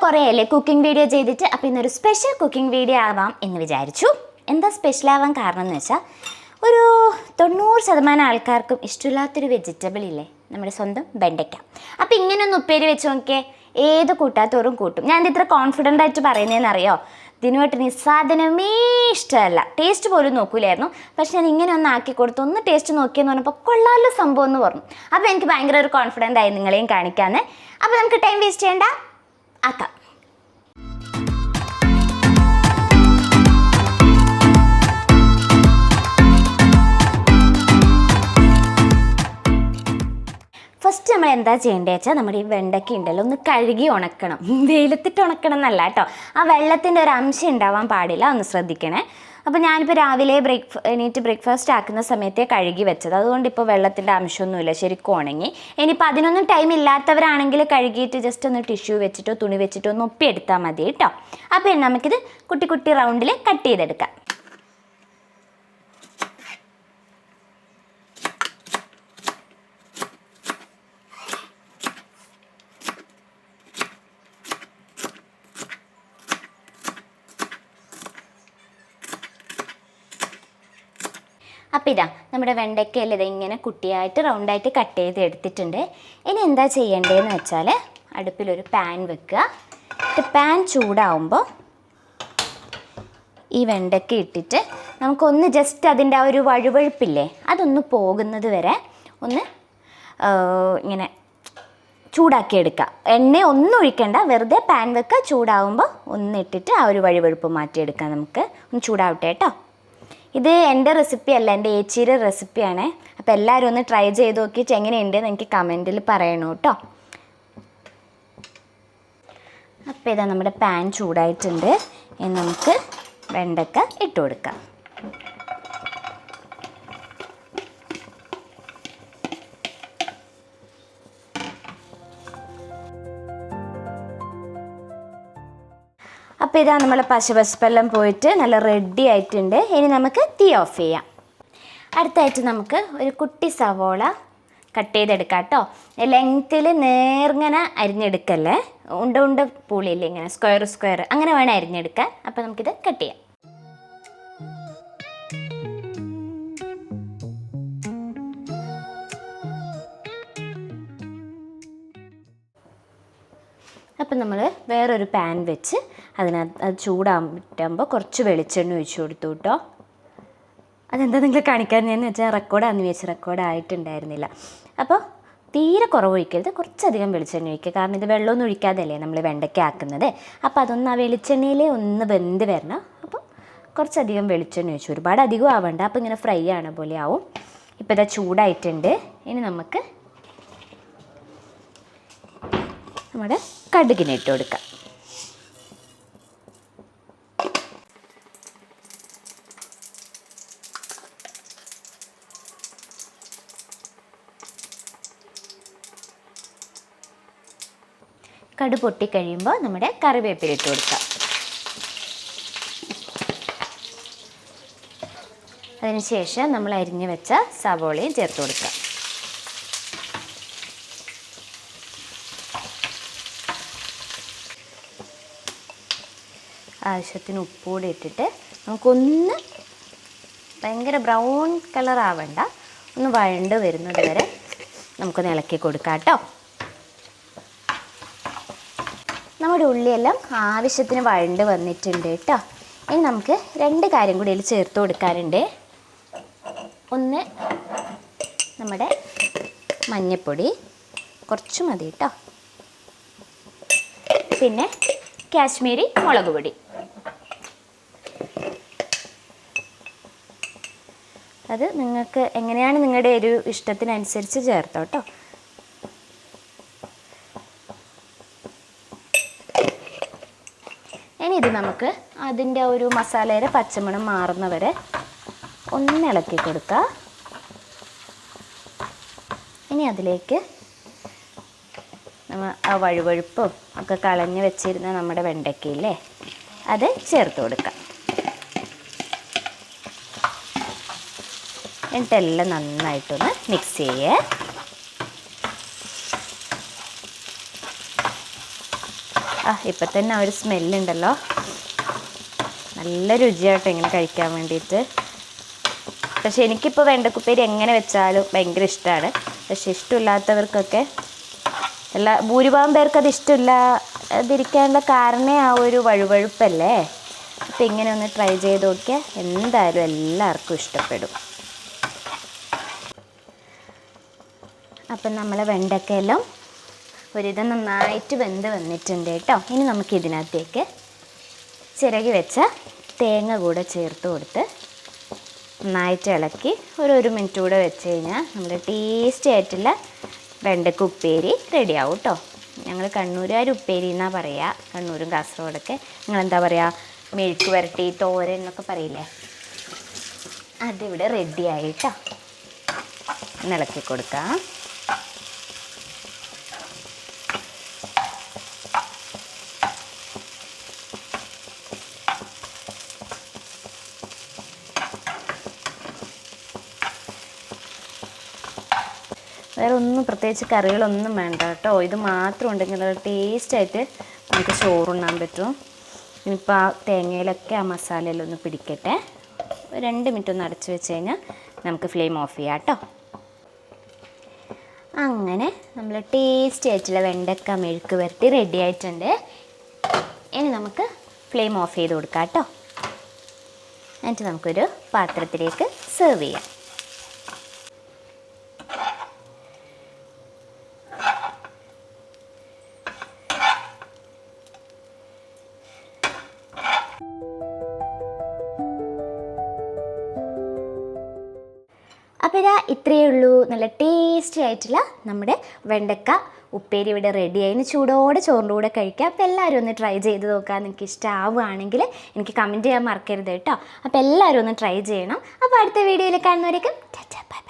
കുറേയല്ലേ cooking video ചെയ്തിട്ട്, അപ്പോൾ ഇന്നൊരു സ്പെഷ്യൽ കുക്കിംഗ് വീഡിയോ ആവാം എന്ന് വിചാരിച്ചു. എന്താ സ്പെഷ്യൽ ആവാൻ കാരണം എന്ന് വെച്ചാൽ, ഒരു 90% ആൾക്കാർക്കും ഇഷ്ടമില്ലാത്തൊരു വെജിറ്റബിൾ ഇല്ലേ, നമ്മുടെ സ്വന്തം വെണ്ടയ്ക്ക. അപ്പോൾ ഇങ്ങനെയൊന്ന് ഉപ്പേരി വെച്ച് നോക്കിയേ, ഏത് കൂട്ടാത്തോറും കൂട്ടും. ഞാൻ ഇത്ര കോൺഫിഡൻ്റ് ആയിട്ട് പറയുന്നതെന്നറിയോ, ദിനുവേട്ടന് ഈ സാധനമേ ഇഷ്ടമല്ല, ടേസ്റ്റ് പോലും നോക്കൂലായിരുന്നു. പക്ഷെ ഞാൻ ഇങ്ങനെ ഒന്ന് ആക്കി കൊടുത്തു, ഒന്ന് ടേസ്റ്റ് നോക്കിയെന്ന് പറഞ്ഞപ്പോൾ കൊള്ളാലോ സംഭവം എന്ന് പറഞ്ഞു. അപ്പോൾ എനിക്ക് ഭയങ്കര ഒരു കോൺഫിഡൻ്റ് ആയി നിങ്ങളെയും കാണിക്കാമെന്ന്. അപ്പോൾ നമുക്ക് ടൈം വേസ്റ്റ് ചെയ്യേണ്ട, ആക്കാം. ഫസ്റ്റ് നമ്മൾ എന്താ ചെയ്യേണ്ടത് വെച്ചാൽ, നമ്മുടെ ഈ വെണ്ടയ്ക്ക ഉണ്ടല്ലോ ഒന്ന് കഴുകി ഉണക്കണം. വെയിലത്തിട്ട് ഉണക്കണം എന്നല്ല കേട്ടോ, ആ വെള്ളത്തിൻ്റെ ഒരു അംശം ഉണ്ടാവാൻ പാടില്ല, ഒന്ന് ശ്രദ്ധിക്കണേ. അപ്പോൾ ഞാനിപ്പോൾ രാവിലെ എണീറ്റ് ബ്രേക്ക്ഫാസ്റ്റ് ആക്കുന്ന സമയത്തേ കഴുകി വെച്ചത്, അതുകൊണ്ട് ഇപ്പോൾ വെള്ളത്തിൻ്റെ അംശമൊന്നുമില്ല, ശരിക്കും ഉണങ്ങി. ഇനിയിപ്പോൾ അതിനൊന്നും ടൈം ഇല്ലാത്തവരാണെങ്കിൽ കഴുകിയിട്ട് ജസ്റ്റ് ഒന്ന് ടിഷ്യൂ വെച്ചിട്ടോ തുണി വെച്ചിട്ടോ ഒന്ന് ഒപ്പിയെടുത്താൽ മതി കേട്ടോ. അപ്പോൾ നമുക്കിത് കുട്ടി കുട്ടി റൗണ്ടിൽ കട്ട് ചെയ്തെടുക്കാം. അപ്പോൾ ഇതാ നമ്മുടെ വെണ്ടയ്ക്കയിൽ ഇങ്ങനെ കുട്ടിയായിട്ട് റൗണ്ടായിട്ട് കട്ട് ചെയ്ത് എടുത്തിട്ടുണ്ട്. ഇനി എന്താ ചെയ്യേണ്ടതെന്ന് വെച്ചാൽ, അടുപ്പിലൊരു പാൻ വെക്കുക. പാൻ ചൂടാവുമ്പോൾ ഈ വെണ്ടയ്ക്ക ഇട്ടിട്ട് നമുക്കൊന്ന് ജസ്റ്റ് അതിൻ്റെ ആ ഒരു വഴുവഴുപ്പില്ലേ അതൊന്ന് പോകുന്നത് വരെ ഒന്ന് ഇങ്ങനെ ചൂടാക്കിയെടുക്കുക. എണ്ണ ഒന്നും ഒഴിക്കണ്ട, വെറുതെ പാൻ വെക്കുക. ചൂടാവുമ്പോൾ ഒന്നിട്ടിട്ട് ആ ഒരു വഴുവഴുപ്പ് മാറ്റിയെടുക്കാം. നമുക്ക് ഒന്ന് ചൂടാവട്ടെ കേട്ടോ. ഇത് എൻ്റെ റെസിപ്പി അല്ല, എൻ്റെ ഏച്ചിയുടെ റെസിപ്പിയാണ്. അപ്പോൾ എല്ലാവരും ഒന്ന് ട്രൈ ചെയ്ത് നോക്കിയിട്ട് എങ്ങനെയുണ്ടെന്ന് എനിക്ക് കമൻറ്റിൽ പറയണം കേട്ടോ. അപ്പോൾ ഇതാ നമ്മുടെ പാൻ ചൂടായിട്ടുണ്ട്. ഇനി നമുക്ക് വെണ്ടയ്ക്ക ഇട്ട് കൊടുക്കാം. അപ്പോൾ ഇതാ നമ്മൾ പശുപശപ്പെല്ലാം പോയിട്ട് നല്ല റെഡി ആയിട്ടുണ്ട്. ഇനി നമുക്ക് തീ ഓഫ് ചെയ്യാം. അടുത്തായിട്ട് നമുക്ക് ഒരു കുട്ടി സവോള കട്ട് ചെയ്തെടുക്കാം കേട്ടോ. ലെങ്ത്തിൽ നേർങ്ങനെ അരിഞ്ഞെടുക്കല്ലേ, ഉണ്ട പൂളിയില്ലേ ഇങ്ങനെ സ്ക്വയർ അങ്ങനെ വേണം അരിഞ്ഞെടുക്കാൻ. അപ്പോൾ നമുക്കിത് കട്ട് ചെയ്യാം. അപ്പം നമ്മൾ വേറൊരു പാൻ വെച്ച് അതിനകത്ത് അത് ചൂടാകുമ്പോൾ കുറച്ച് വെളിച്ചെണ്ണ ഒഴിച്ചു കൊടുത്തു കേട്ടോ. അതെന്താ നിങ്ങൾ കാണിക്കാമെന്ന് വെച്ചാൽ റെക്കോർഡാണെന്ന് വെച്ച് റെക്കോർഡായിട്ടുണ്ടായിരുന്നില്ല. അപ്പോൾ തീരെ കുറവ് ഒഴിക്കരുത്, കുറച്ചധികം വെളിച്ചെണ്ണ ഒഴിക്കുക. കാരണം ഇത് വെള്ളമൊന്നും ഒഴിക്കാതല്ലേ നമ്മൾ വെണ്ടയ്ക്ക ആക്കുന്നത്. അപ്പോൾ അതൊന്ന് ആ വെളിച്ചെണ്ണയിൽ ഒന്ന് വെന്ത് വരണം. അപ്പോൾ കുറച്ചധികം വെളിച്ചെണ്ണ ഒഴിച്ചു, ഒരുപാട് അധികം ആവണ്ട. അപ്പോൾ ഇങ്ങനെ ഫ്രൈ ആവണ പോലെ ആവും. ഇപ്പോൾ ഇതാ ചൂടായിട്ടുണ്ട്. ഇനി നമുക്ക് നമ്മുടെ കടുകിനെ ഇട്ട് കൊടുക്കാം. കടു പൊട്ടിക്കഴിയുമ്പോൾ നമ്മുടെ കറിവേപ്പില ഇട്ട് കൊടുക്കാം. അതിനുശേഷം നമ്മൾ അരിഞ്ഞു വെച്ച സവോളയും ചേർത്ത് കൊടുക്കാം. ആവശ്യത്തിന് ഉപ്പുകൂടി ഇട്ടിട്ട് നമുക്കൊന്ന് ഭയങ്കര ബ്രൗൺ കളർ ആവണ്ട, ഒന്ന് വഴണ്ട് വരുന്നത് വരെ നമുക്കൊന്ന് ഇളക്കി കൊടുക്കാം കേട്ടോ. നമ്മുടെ ഉള്ളിയെല്ലാം ആവശ്യത്തിന് വഴണ്ട് വന്നിട്ടുണ്ട് കേട്ടോ. ഇനി നമുക്ക് രണ്ട് കാര്യം കൂടി ഇതിൽ ചേർത്ത് കൊടുക്കാനുണ്ട്. ഒന്ന് നമ്മുടെ മഞ്ഞൾപ്പൊടി കുറച്ച് മതി കേട്ടോ, പിന്നെ കാശ്മീരി മുളക് പൊടി. അത് നിങ്ങൾക്ക് എങ്ങനെയാണ് നിങ്ങളുടെ ഒരു ഇഷ്ടത്തിനനുസരിച്ച് ചേർത്തോ കേട്ടോ. ഇനി ഇത് നമുക്ക് അതിൻ്റെ ഒരു മസാലയുടെ പച്ചമണം മാറുന്നവരെ ഒന്ന് ഇളക്കി കൊടുക്കുക. ഇനി അതിലേക്ക് നമ്മൾ ആ വഴുവഴുപ്പും ഒക്കെ കളഞ്ഞ് വെച്ചിരുന്ന നമ്മുടെ വെണ്ടയ്ക്കയില്ലേ അത് ചേർത്ത് കൊടുക്കാം. എന്നിട്ടെല്ലാം നന്നായിട്ടൊന്ന് മിക്സ് ചെയ്യുക. ഇപ്പം തന്നെ ഒരു സ്മെല്ലുണ്ടല്ലോ, നല്ല രുചിയാട്ടോ ഇങ്ങനെ കഴിക്കാൻ വേണ്ടിയിട്ട്. പക്ഷെ എനിക്കിപ്പോൾ വെണ്ടക്കുപ്പേരി എങ്ങനെ വെച്ചാലും ഭയങ്കര ഇഷ്ടമാണ്. പക്ഷെ ഇഷ്ടമില്ലാത്തവർക്കൊക്കെ ഭൂരിഭാഗം പേർക്ക് അത് ഇഷ്ടമില്ലാതിരിക്കാനുള്ള കാരണമേ ആ ഒരു വഴുവഴുപ്പല്ലേ. അപ്പോൾ ഇങ്ങനെ ഒന്ന് ട്രൈ ചെയ്ത് നോക്കിയാൽ എന്തായാലും എല്ലാവർക്കും ഇഷ്ടപ്പെടും. അപ്പം നമ്മളെ വെണ്ടക്കയെല്ലാം ഒരിത് നന്നായിട്ട് വെന്ത് വന്നിട്ടുണ്ട് കേട്ടോ. ഇനി നമുക്ക് ഇതിനകത്തേക്ക് ചിരകി വെച്ച തേങ്ങ കൂടെ ചേർത്ത് കൊടുത്ത് നന്നായിട്ട് ഇളക്കി ഒരു മിനിറ്റ് കൂടെ വെച്ച് കഴിഞ്ഞാൽ നമ്മുടെ ടേസ്റ്റി ആയിട്ടുള്ള വെണ്ടക്ക ഉപ്പേരി റെഡിയാവും കേട്ടോ. ഞങ്ങൾ കണ്ണൂരുകാർ ഉപ്പേരി എന്നാണ് പറയുക, കണ്ണൂരും കാസർഗോഡൊക്കെ. നിങ്ങളെന്താ പറയുക, മെഴുക്ക് വരട്ടി, തോരൻ എന്നൊക്കെ പറയില്ലേ. അതിവിടെ റെഡിയായി കേട്ടോ. ഇളക്കി കൊടുക്കാം. വേറെ ഒന്നും പ്രത്യേകിച്ച് കറികളൊന്നും വേണ്ട കേട്ടോ. ഇത് മാത്രം ഉണ്ടെങ്കിൽ നല്ല ടേസ്റ്റായിട്ട് നമുക്ക് ചോറുണ്ണാൻ പറ്റും. ഇനിയിപ്പോൾ ആ തേങ്ങയിലൊക്കെ ആ മസാലയെല്ലാം ഒന്ന് പിടിക്കട്ടെ. 2 മിനിറ്റ് ഒന്ന് അടച്ചു വെച്ച് കഴിഞ്ഞാൽ നമുക്ക് ഫ്ലെയിം ഓഫ് ചെയ്യാം കേട്ടോ. അങ്ങനെ നമ്മൾ ടേസ്റ്റി ആയിട്ടുള്ള വെണ്ടക്ക മെഴുക്ക് വരട്ടി റെഡി ആയിട്ടുണ്ട്. ഇനി നമുക്ക് ഫ്ലെയിം ഓഫ് ചെയ്ത് കൊടുക്കാം കേട്ടോ. എന്നിട്ട് നമുക്കൊരു പാത്രത്തിലേക്ക് സെർവ് ചെയ്യാം. അപ്പോൾ ഇത്രയേ ഉള്ളൂ. നല്ല ടേസ്റ്റി ആയിട്ടുള്ള നമ്മുടെ വെണ്ടക്ക ഉപ്പേരി ഇവിടെ റെഡിയായി. ചൂടോടെ ചോറിൻ്റെ കൂടെ കഴിക്കാം. അപ്പോൾ എല്ലാവരും ഒന്ന് ട്രൈ ചെയ്ത് നോക്കാം. നിങ്ങൾക്ക് ഇഷ്ടമാവുകയാണെങ്കിൽ എനിക്ക് കമൻറ്റ് ചെയ്യാൻ മറക്കരുത് കേട്ടോ. അപ്പോൾ എല്ലാവരും ഒന്ന് ട്രൈ ചെയ്യണം. അപ്പോൾ അടുത്ത വീഡിയോയിൽ കാണുന്നവരേക്കും ടാറ്റാ ബൈ.